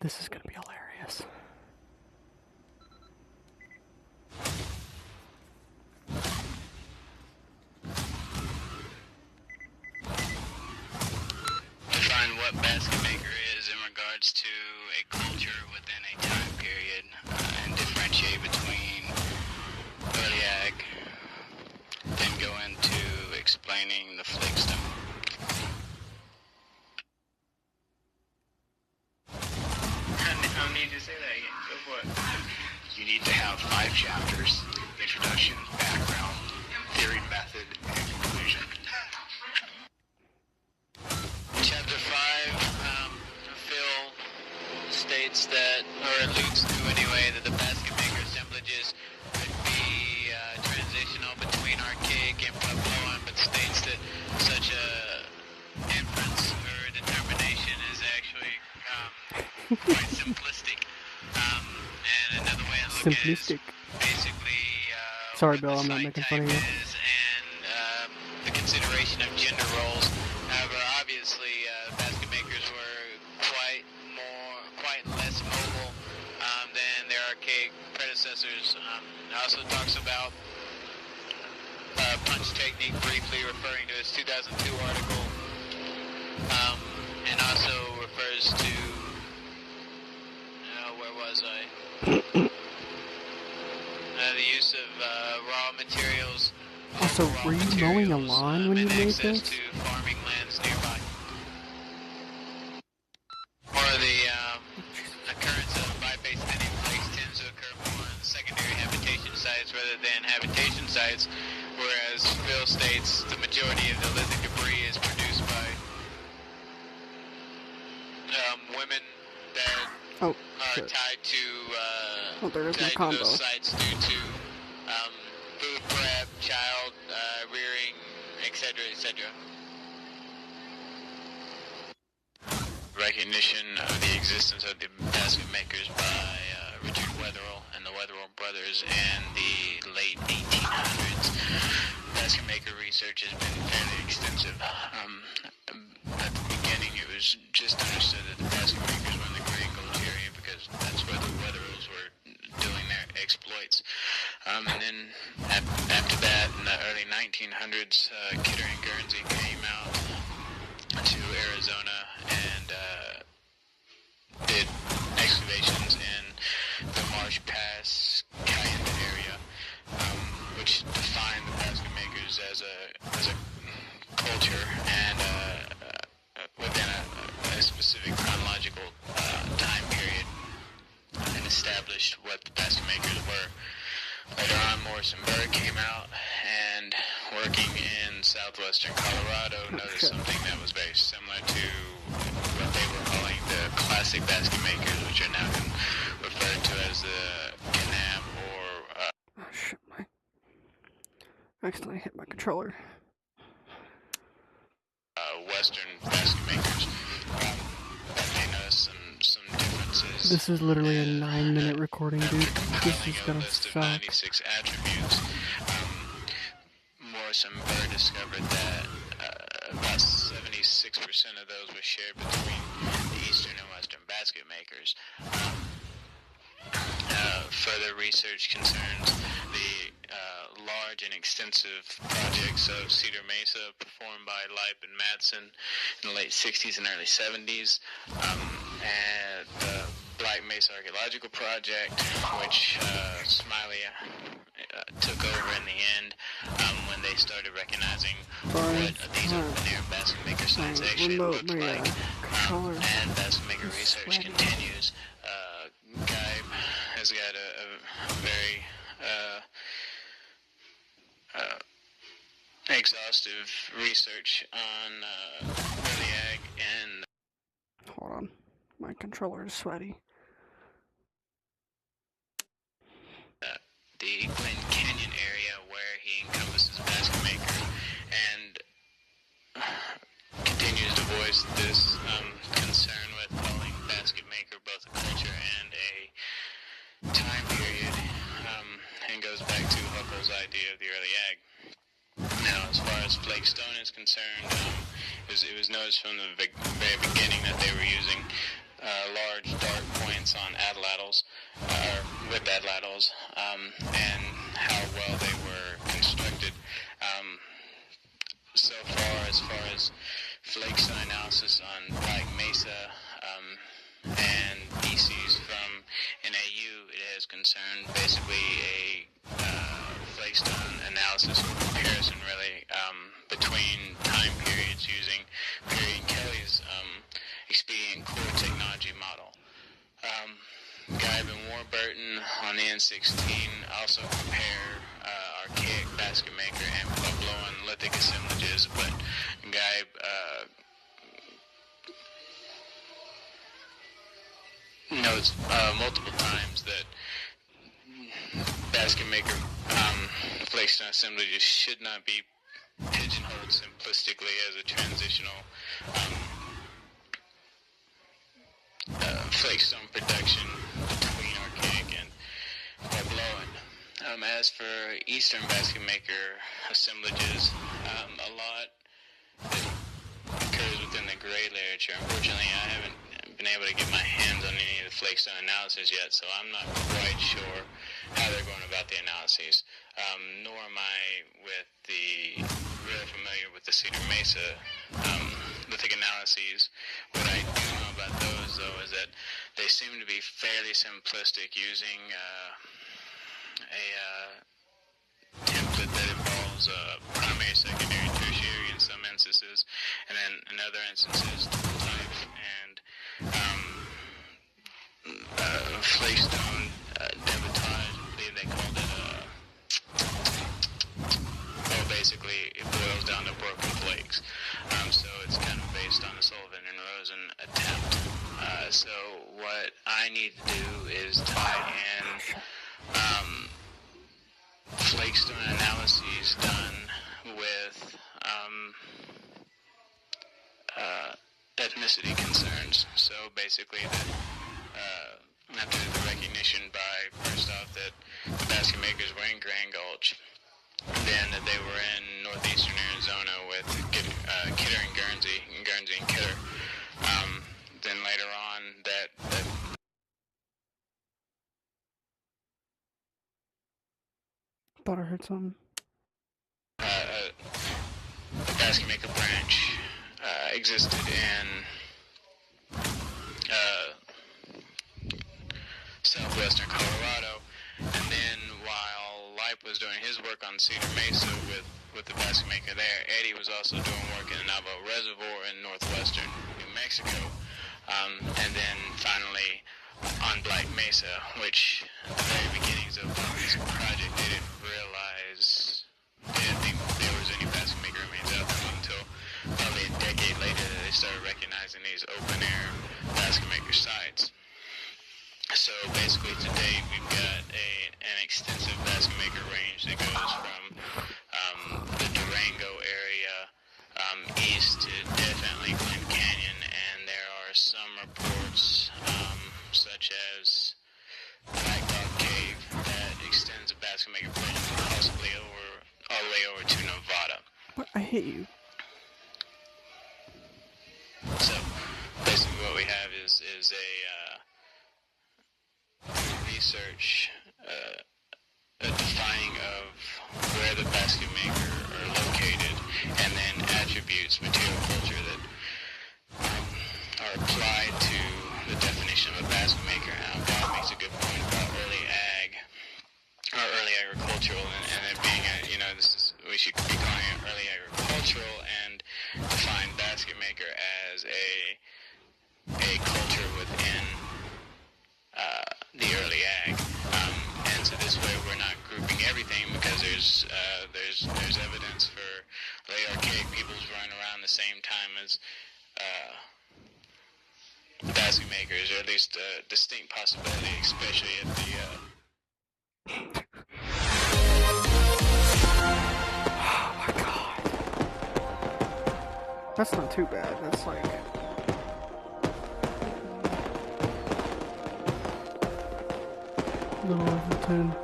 This is gonna be hilarious. Define what basket maker is in regards to a culture within a time period, and differentiate between early ag, then go into explaining the flagstone. I don't need to say that again. Go for it. You need to have 5 chapters: introduction, background, theory, method, and conclusion. Chapter 5, Phil states that, or alludes to anyway, that the basket maker assemblages could be transitional between archaic and Puebloan, but states that such a inference or determination is actually quite simplistic. And another way to look at it is basically Sorry, Bill, I'm not making fun of you. And the consideration of gender roles. However, obviously, basket makers were quite less mobile than their archaic predecessors. It also talks about punch technique briefly, referring to his 2002 article, and also refers to where was I? The use of raw materials. Also, were you mowing a lawn when you made this? To farming lands nearby. Or the occurrence of biface thinning flakes tends to occur more on secondary habitation sites rather than habitation sites, whereas Phil states the majority of the lithic debris is produced by women that are tied to those sites due to food prep, child rearing, etc., etc. Recognition of the existence of the basket makers by Richard Wetherell and the Wetherell brothers in the late 1800s. Basket maker research has been fairly extensive. At the beginning, it was just understood that the basket makers were in the Great Gulch area because that's where the Wetherells were doing their exploits. And then after that, in the early 1900s, Kidder and Guernsey came out to Arizona and did excavations in the Marsh Pass Cayenne area, which defined the basket makers as a culture and within a specific chronological time period, and established what the basket makers were. Later on, Morrison Burr came out and, working in southwestern Colorado, noticed something that was very similar to what they were calling the classic basket makers, which are now referred to as the Canam or oh shit, I accidentally hit my controller. Western basket makers. They noticed some differences. This is literally a 9-minute recording, dude. This is gonna suck. 96 attributes. Morrison Burr discovered that about 76% of those were shared between the eastern and western basket makers. Further research concerns the large and extensive projects of Cedar Mesa performed by Leip and Madsen in the late 60s and early 70s, and the Black Mesa Archaeological Project, which Smiley took over in the end when they started recognizing what these open-air basket maker sites actually looked like. And basket maker research continues. Guy has got a very exhaustive research on early ag and... Hold on. My controller is sweaty. The Glen Canyon area where he encompasses basket maker and continues to voice this concern with calling basket maker both a culture and a time period, and goes back to Huckel's idea of the early ag. Now, as far as flake stone is concerned, it was noticed from the very beginning that they were using large dark points on atlatls, with atlatls, and how well they were constructed. So far as flake stone analysis on Black Mesa, and PCs from NAU, it has concerned basically a flake stone analysis or comparison, really, between time periods using Perry and Kelly's expedient core technology model. Geib and Warburton on the N16 also compare archaic basket maker and Pueblo and lithic assemblages, but Geib notes multiple times that basket maker flake stone assemblages should not be pigeonholed simplistically as a transitional flake stone production between archaic and Puebloan. As for Eastern basket maker assemblages, a lot that occurs within the gray literature. Unfortunately, I haven't been able to get my hands on any of the flake stone analysis yet, so I'm not quite sure how they're going about the analyses. Nor am I really familiar with the Cedar Mesa lithic analyses. What I do know about those, though, is that they seem to be fairly simplistic, using a template that involves primary, secondary, tertiary in some instances, and then in other instances type and flake stone debitage. I believe they called it basically it boils down to broken flakes. So it's kind of based on the Sullivan and Rosen attempt. So what I need to do is tie in flake stone analyses done with ethnicity concerns. So basically after the recognition by, first off, that the basket makers were in Grand Gulch, then that they were in northeastern Arizona with Kidder and Guernsey and Kidder. Then later on that Thought I heard something. the basket maker branch existed in southwestern Colorado, and then while Lipe was doing his work on Cedar Mesa with the basket maker there, Eddie was also doing work in the Navajo Reservoir in northwestern New Mexico, and then finally on Black Mesa, which at the very beginnings of this project, they didn't realize, they didn't think there was any basket maker remains out there until probably a decade later that they started recognizing these open-air basket maker sites. So basically today we've got an extensive basket maker range that goes from the Durango area east to definitely Glen Canyon, and there are some reports such as Black Dog Cave that extends the basket maker range possibly all the way over to Nevada. But I hate you. So basically what we have is a research, a defining of where the basket maker are located, and then attributes, material culture that are applied to the definition of a basket maker. Now, Bob makes a good point about early agricultural, and it being we should be calling it early agricultural, and define basket maker as a culture within the early ag, and so this way we're not grouping everything, because there's evidence for late archaic peoples running around the same time as basket makers, or at least a distinct possibility, especially at the Oh my god. That's not too bad. That's like... a little over 10.